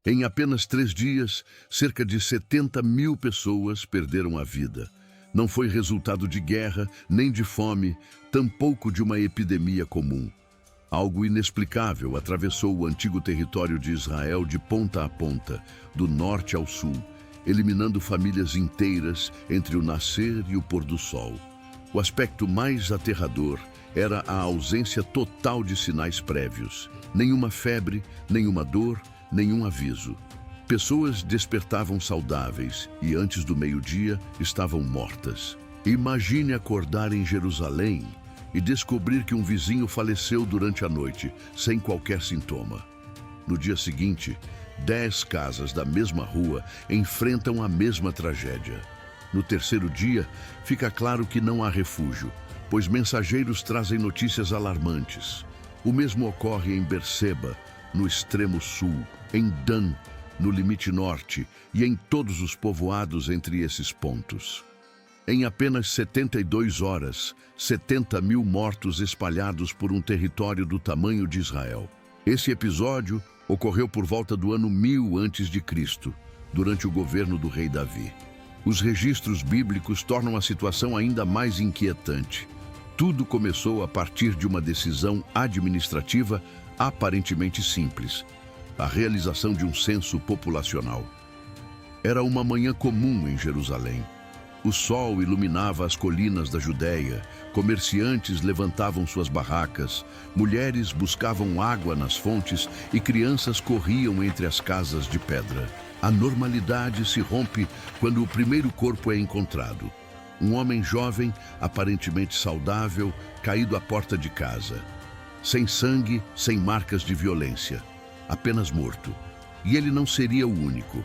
Em apenas 3 dias, cerca de 70 mil pessoas perderam a vida. Não foi resultado de guerra, nem de fome, tampouco de uma epidemia comum. Algo inexplicável atravessou o antigo território de Israel de ponta a ponta, do norte ao sul, eliminando famílias inteiras entre o nascer e o pôr do sol. O aspecto mais aterrador era a ausência total de sinais prévios. Nenhuma febre, nenhuma dor, nenhum aviso. Pessoas despertavam saudáveis e antes do meio-dia estavam mortas. Imagine acordar em Jerusalém e descobrir que um vizinho faleceu durante a noite, sem qualquer sintoma. No dia seguinte, 10 casas da mesma rua enfrentam a mesma tragédia. No terceiro dia, fica claro que não há refúgio, pois mensageiros trazem notícias alarmantes. O mesmo ocorre em Berseba, no extremo sul, em Dan, no limite norte, e em todos os povoados entre esses pontos. Em apenas 72 horas, 70 mil mortos espalhados por um território do tamanho de Israel. Esse episódio ocorreu por volta do ano 1000 a.C., durante o governo do rei Davi. Os registros bíblicos tornam a situação ainda mais inquietante. Tudo começou a partir de uma decisão administrativa aparentemente simples: a realização de um censo populacional. Era uma manhã comum em Jerusalém. O sol iluminava as colinas da Judéia, comerciantes levantavam suas barracas, mulheres buscavam água nas fontes e crianças corriam entre as casas de pedra. A normalidade se rompe quando o primeiro corpo é encontrado. Um homem jovem, aparentemente saudável, caído à porta de casa. Sem sangue, sem marcas de violência. Apenas morto. E ele não seria o único.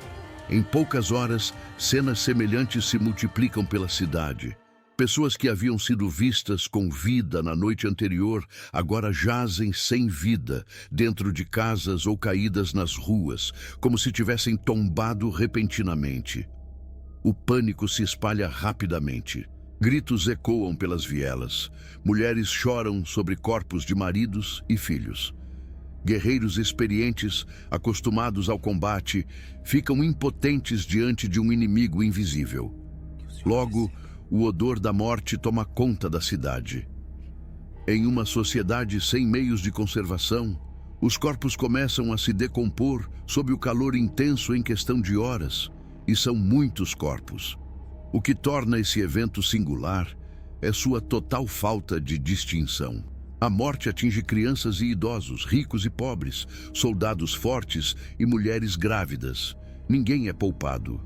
Em poucas horas, cenas semelhantes se multiplicam pela cidade. Pessoas que haviam sido vistas com vida na noite anterior agora jazem sem vida dentro de casas ou caídas nas ruas, como se tivessem tombado repentinamente. O pânico se espalha rapidamente. Gritos ecoam pelas vielas. Mulheres choram sobre corpos de maridos e filhos. Guerreiros experientes, acostumados ao combate, ficam impotentes diante de um inimigo invisível. Logo, o odor da morte toma conta da cidade. Em uma sociedade sem meios de conservação, os corpos começam a se decompor sob o calor intenso em questão de horas, e são muitos corpos. O que torna esse evento singular é sua total falta de distinção. A morte atinge crianças e idosos, ricos e pobres, soldados fortes e mulheres grávidas. Ninguém é poupado.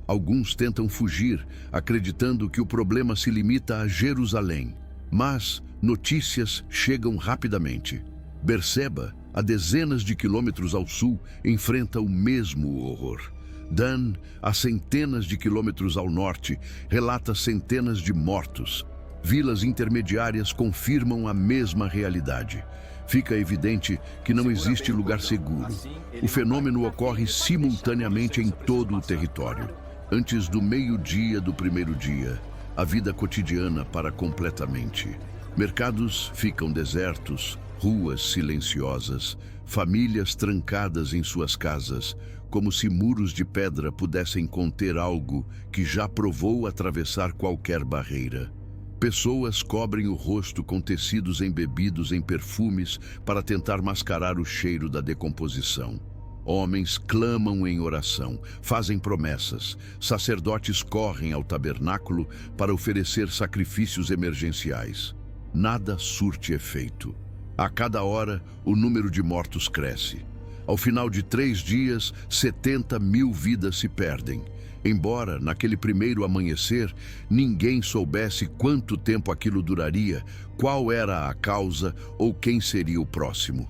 Alguns tentam fugir, acreditando que o problema se limita a Jerusalém. Mas notícias chegam rapidamente. Berseba, a dezenas de quilômetros ao sul, enfrenta o mesmo horror. Dan, a centenas de quilômetros ao norte, relata centenas de mortos. Vilas intermediárias confirmam a mesma realidade. Fica evidente que não existe lugar seguro. O fenômeno ocorre simultaneamente em todo o território. Antes do meio-dia do primeiro dia, a vida cotidiana para completamente. Mercados ficam desertos, ruas silenciosas, famílias trancadas em suas casas, como se muros de pedra pudessem conter algo que já provou atravessar qualquer barreira. Pessoas cobrem o rosto com tecidos embebidos em perfumes para tentar mascarar o cheiro da decomposição. Homens clamam em oração, fazem promessas. Sacerdotes correm ao tabernáculo para oferecer sacrifícios emergenciais. Nada surte efeito. A cada hora, o número de mortos cresce. Ao final de 3 dias, 70 mil vidas se perdem. Embora, naquele primeiro amanhecer, ninguém soubesse quanto tempo aquilo duraria, qual era a causa ou quem seria o próximo.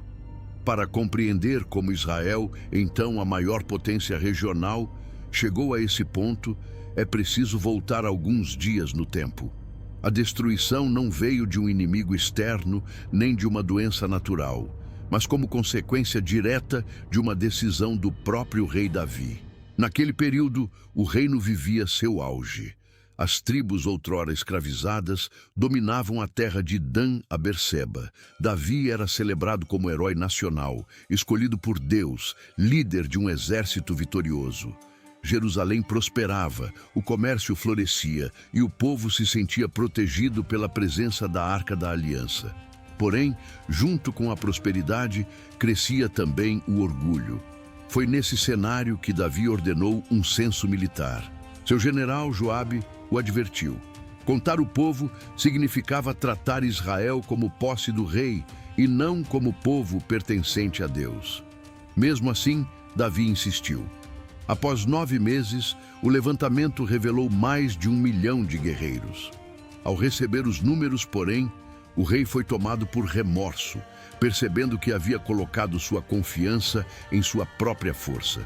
Para compreender como Israel, então a maior potência regional, chegou a esse ponto, é preciso voltar alguns dias no tempo. A destruição não veio de um inimigo externo nem de uma doença natural, mas como consequência direta de uma decisão do próprio rei Davi. Naquele período, o reino vivia seu auge. As tribos outrora escravizadas dominavam a terra de Dan a Berseba. Davi era celebrado como herói nacional, escolhido por Deus, líder de um exército vitorioso. Jerusalém prosperava, o comércio florescia e o povo se sentia protegido pela presença da Arca da Aliança. Porém, junto com a prosperidade, crescia também o orgulho. Foi nesse cenário que Davi ordenou um censo militar. Seu general, Joabe, o advertiu. Contar o povo significava tratar Israel como posse do rei e não como povo pertencente a Deus. Mesmo assim, Davi insistiu. Após 9 meses, o levantamento revelou mais de 1 milhão de guerreiros. Ao receber os números, porém, o rei foi tomado por remorso, percebendo que havia colocado sua confiança em sua própria força.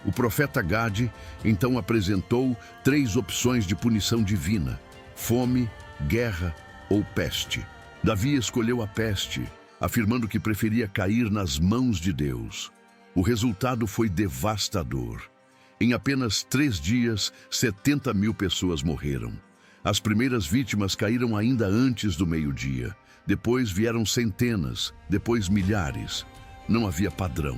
O profeta Gade então apresentou 3 opções de punição divina: fome, guerra ou peste. Davi escolheu a peste, afirmando que preferia cair nas mãos de Deus. O resultado foi devastador. Em apenas 3 dias, 70 mil pessoas morreram. As primeiras vítimas caíram ainda antes do meio-dia. Depois vieram centenas, depois milhares. Não havia padrão.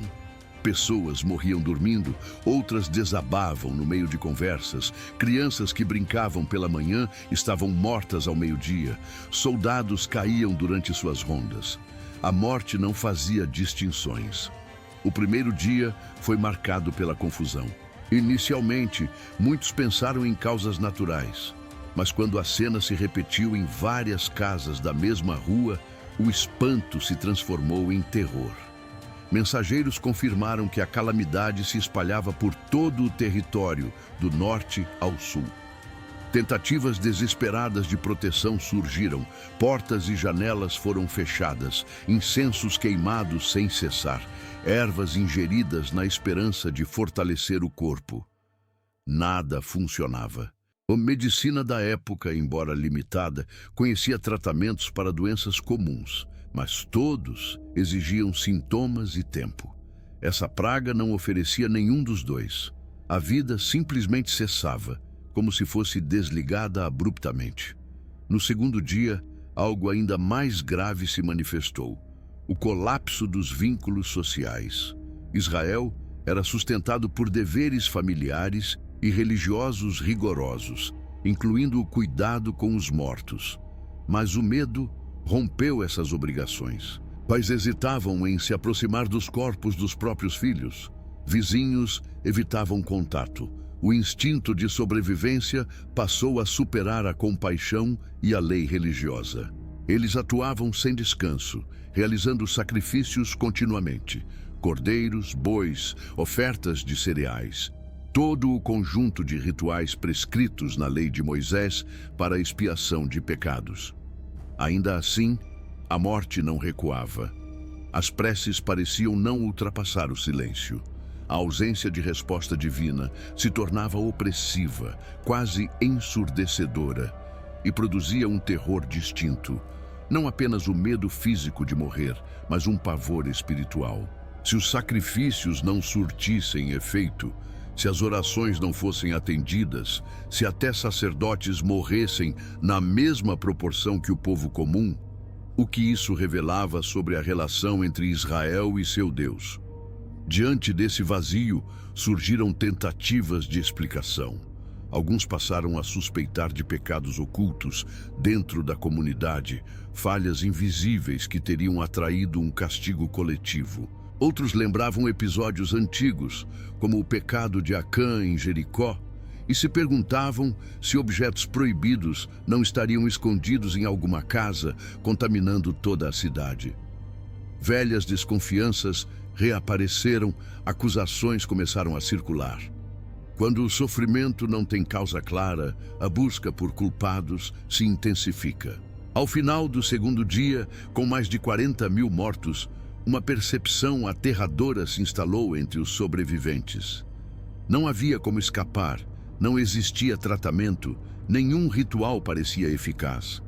Pessoas morriam dormindo, outras desabavam no meio de conversas. Crianças que brincavam pela manhã estavam mortas ao meio-dia. Soldados caíam durante suas rondas. A morte não fazia distinções. O primeiro dia foi marcado pela confusão. Inicialmente, muitos pensaram em causas naturais. Mas quando a cena se repetiu em várias casas da mesma rua, o espanto se transformou em terror. Mensageiros confirmaram que a calamidade se espalhava por todo o território, do norte ao sul. Tentativas desesperadas de proteção surgiram, portas e janelas foram fechadas, incensos queimados sem cessar, ervas ingeridas na esperança de fortalecer o corpo. Nada funcionava. A medicina da época, embora limitada, conhecia tratamentos para doenças comuns, mas todos exigiam sintomas e tempo. Essa praga não oferecia nenhum dos dois. A vida simplesmente cessava, como se fosse desligada abruptamente. No segundo dia, algo ainda mais grave se manifestou: o colapso dos vínculos sociais. Israel era sustentado por deveres familiares e religiosos rigorosos, incluindo o cuidado com os mortos. Mas o medo rompeu essas obrigações. Pais hesitavam em se aproximar dos corpos dos próprios filhos. Vizinhos evitavam contato. O instinto de sobrevivência passou a superar a compaixão e a lei religiosa. Eles atuavam sem descanso, realizando sacrifícios continuamente: cordeiros, bois, ofertas de cereais. Todo o conjunto de rituais prescritos na lei de Moisés para a expiação de pecados. Ainda assim, a morte não recuava. As preces pareciam não ultrapassar o silêncio. A ausência de resposta divina se tornava opressiva, quase ensurdecedora, e produzia um terror distinto. Não apenas o medo físico de morrer, mas um pavor espiritual. Se os sacrifícios não surtissem efeito, se as orações não fossem atendidas, se até sacerdotes morressem na mesma proporção que o povo comum, o que isso revelava sobre a relação entre Israel e seu Deus? Diante desse vazio, surgiram tentativas de explicação. Alguns passaram a suspeitar de pecados ocultos dentro da comunidade, falhas invisíveis que teriam atraído um castigo coletivo. Outros lembravam episódios antigos, como o pecado de Acã em Jericó, e se perguntavam se objetos proibidos não estariam escondidos em alguma casa, contaminando toda a cidade. Velhas desconfianças reapareceram, acusações começaram a circular. Quando o sofrimento não tem causa clara, a busca por culpados se intensifica. Ao final do segundo dia, com mais de 40 mil mortos, uma percepção aterradora se instalou entre os sobreviventes. Não havia como escapar, não existia tratamento, nenhum ritual parecia eficaz.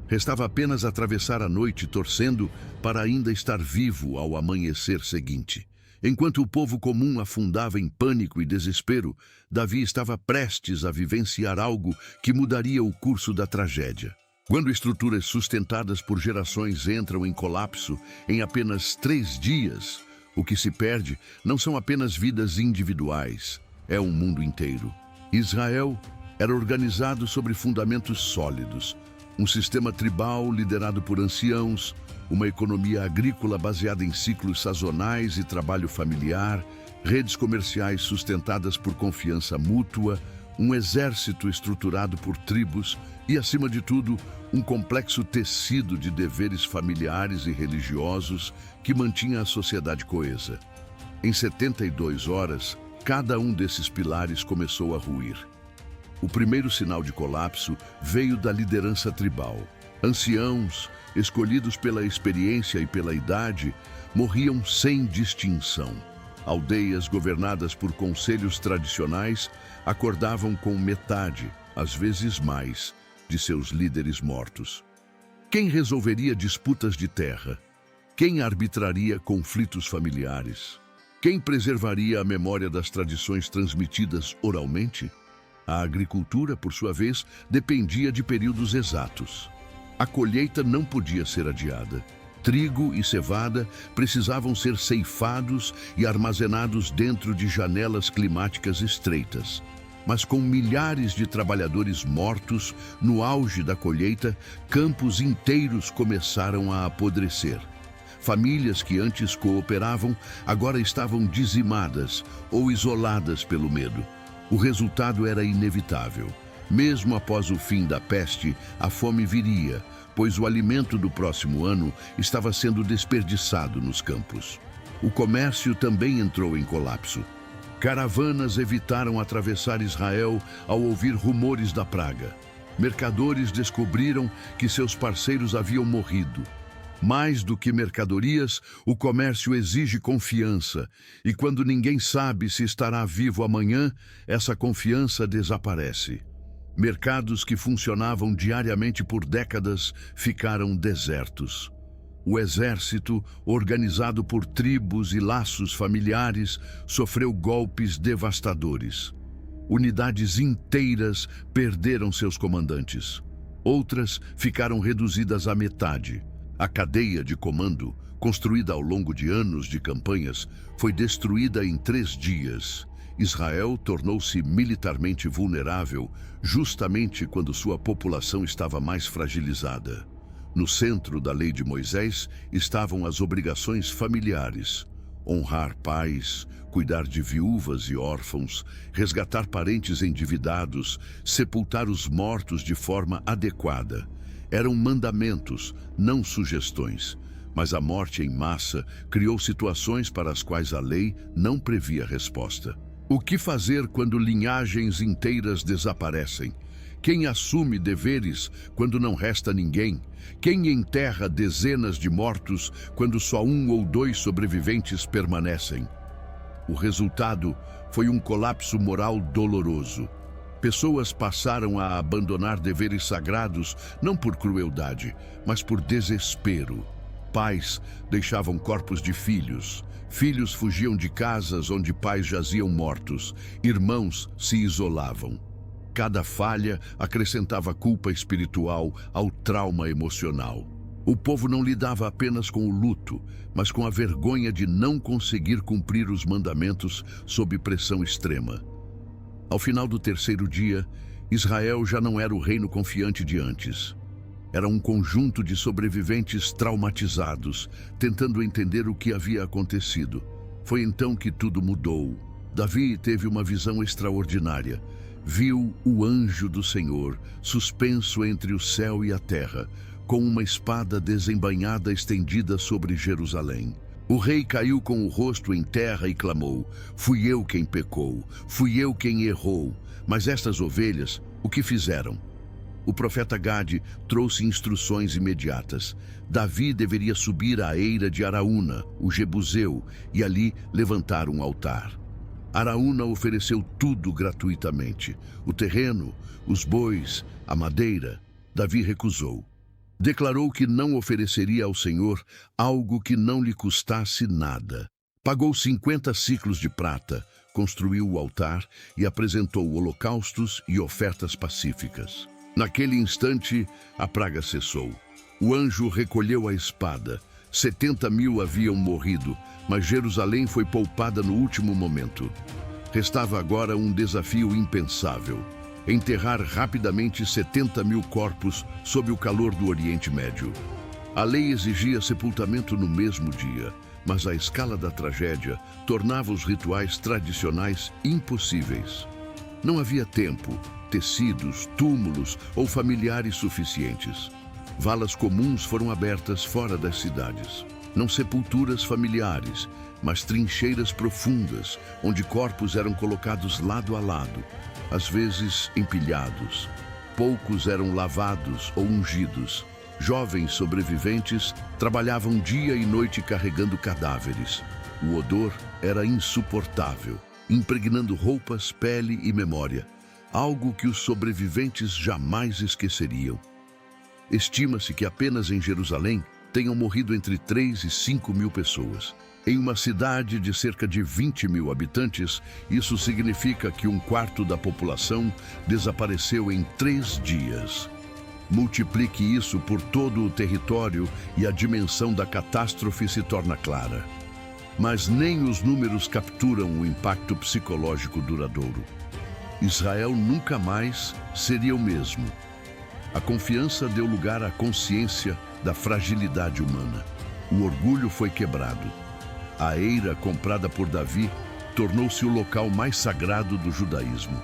Restava apenas atravessar a noite torcendo para ainda estar vivo ao amanhecer seguinte. Enquanto o povo comum afundava em pânico e desespero, Davi estava prestes a vivenciar algo que mudaria o curso da tragédia. Quando estruturas sustentadas por gerações entram em colapso em apenas 3 dias, o que se perde não são apenas vidas individuais, é um mundo inteiro. Israel era organizado sobre fundamentos sólidos, um sistema tribal liderado por anciãos, uma economia agrícola baseada em ciclos sazonais e trabalho familiar, redes comerciais sustentadas por confiança mútua, um exército estruturado por tribos e, acima de tudo, um complexo tecido de deveres familiares e religiosos que mantinha a sociedade coesa. Em 72 horas, cada um desses pilares começou a ruir. O primeiro sinal de colapso veio da liderança tribal. Anciãos, escolhidos pela experiência e pela idade, morriam sem distinção. Aldeias governadas por conselhos tradicionais acordavam com metade, às vezes mais, de seus líderes mortos. Quem resolveria disputas de terra? Quem arbitraria conflitos familiares? Quem preservaria a memória das tradições transmitidas oralmente? A agricultura, por sua vez, dependia de períodos exatos. A colheita não podia ser adiada. Trigo e cevada precisavam ser ceifados e armazenados dentro de janelas climáticas estreitas. Mas com milhares de trabalhadores mortos, no auge da colheita, campos inteiros começaram a apodrecer. Famílias que antes cooperavam agora estavam dizimadas ou isoladas pelo medo. O resultado era inevitável. Mesmo após o fim da peste, a fome viria, pois o alimento do próximo ano estava sendo desperdiçado nos campos. O comércio também entrou em colapso. Caravanas evitaram atravessar Israel ao ouvir rumores da praga. Mercadores descobriram que seus parceiros haviam morrido. Mais do que mercadorias, o comércio exige confiança, e quando ninguém sabe se estará vivo amanhã, essa confiança desaparece. Mercados que funcionavam diariamente por décadas ficaram desertos. O exército, organizado por tribos e laços familiares, sofreu golpes devastadores. Unidades inteiras perderam seus comandantes. Outras ficaram reduzidas à metade. A cadeia de comando, construída ao longo de anos de campanhas, foi destruída em 3 dias. Israel tornou-se militarmente vulnerável justamente quando sua população estava mais fragilizada. No centro da lei de Moisés estavam as obrigações familiares: honrar pais, cuidar de viúvas e órfãos, resgatar parentes endividados, sepultar os mortos de forma adequada. Eram mandamentos, não sugestões. Mas a morte em massa criou situações para as quais a lei não previa resposta. O que fazer quando linhagens inteiras desaparecem? Quem assume deveres quando não resta ninguém? Quem enterra dezenas de mortos quando só 1 ou 2 sobreviventes permanecem? O resultado foi um colapso moral doloroso. Pessoas passaram a abandonar deveres sagrados não por crueldade, mas por desespero. Pais deixavam corpos de filhos. Filhos fugiam de casas onde pais jaziam mortos. Irmãos se isolavam. Cada falha acrescentava culpa espiritual ao trauma emocional. O povo não lidava apenas com o luto, mas com a vergonha de não conseguir cumprir os mandamentos sob pressão extrema. Ao final do 3º dia, Israel já não era o reino confiante de antes. Era um conjunto de sobreviventes traumatizados, tentando entender o que havia acontecido. Foi então que tudo mudou. Davi teve uma visão extraordinária. Viu o anjo do Senhor, suspenso entre o céu e a terra, com uma espada desembainhada estendida sobre Jerusalém. O rei caiu com o rosto em terra e clamou: "Fui eu quem pecou, fui eu quem errou. Mas estas ovelhas, o que fizeram?" O profeta Gade trouxe instruções imediatas. Davi deveria subir à eira de Araúna, o Jebuseu, e ali levantar um altar. Araúna ofereceu tudo gratuitamente: o terreno, os bois, a madeira. Davi recusou. Declarou que não ofereceria ao Senhor algo que não lhe custasse nada. Pagou 50 ciclos de prata, construiu o altar e apresentou holocaustos e ofertas pacíficas. Naquele instante, a praga cessou. O anjo recolheu a espada. 70.000 haviam morrido, mas Jerusalém foi poupada no último momento. Restava agora um desafio impensável: enterrar rapidamente 70.000 corpos sob o calor do Oriente Médio. A lei exigia sepultamento no mesmo dia, mas a escala da tragédia tornava os rituais tradicionais impossíveis. Não havia tempo, tecidos, túmulos ou familiares suficientes. Valas comuns foram abertas fora das cidades. Não sepulturas familiares, mas trincheiras profundas, onde corpos eram colocados lado a lado, às vezes empilhados. Poucos eram lavados ou ungidos. Jovens sobreviventes trabalhavam dia e noite carregando cadáveres. O odor era insuportável, impregnando roupas, pele e memória, algo que os sobreviventes jamais esqueceriam. Estima-se que apenas em Jerusalém tenham morrido entre 3 e 5 mil pessoas. Em uma cidade de cerca de 20.000 habitantes, isso significa que 1/4 da população desapareceu em 3 dias. Multiplique isso por todo o território e a dimensão da catástrofe se torna clara. Mas nem os números capturam o impacto psicológico duradouro. Israel nunca mais seria o mesmo. A confiança deu lugar à consciência da fragilidade humana. O orgulho foi quebrado. A eira comprada por Davi tornou-se o local mais sagrado do judaísmo.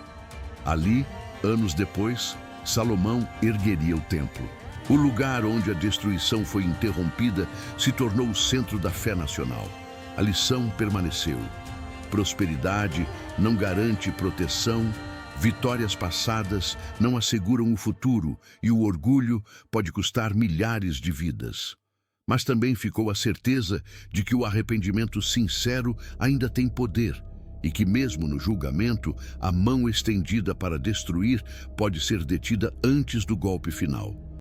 Ali, anos depois, Salomão ergueria o templo. O lugar onde a destruição foi interrompida se tornou o centro da fé nacional. A lição permaneceu. Prosperidade não garante proteção, vitórias passadas não asseguram o futuro e o orgulho pode custar milhares de vidas. Mas também ficou a certeza de que o arrependimento sincero ainda tem poder e que mesmo no julgamento, a mão estendida para destruir pode ser detida antes do golpe final.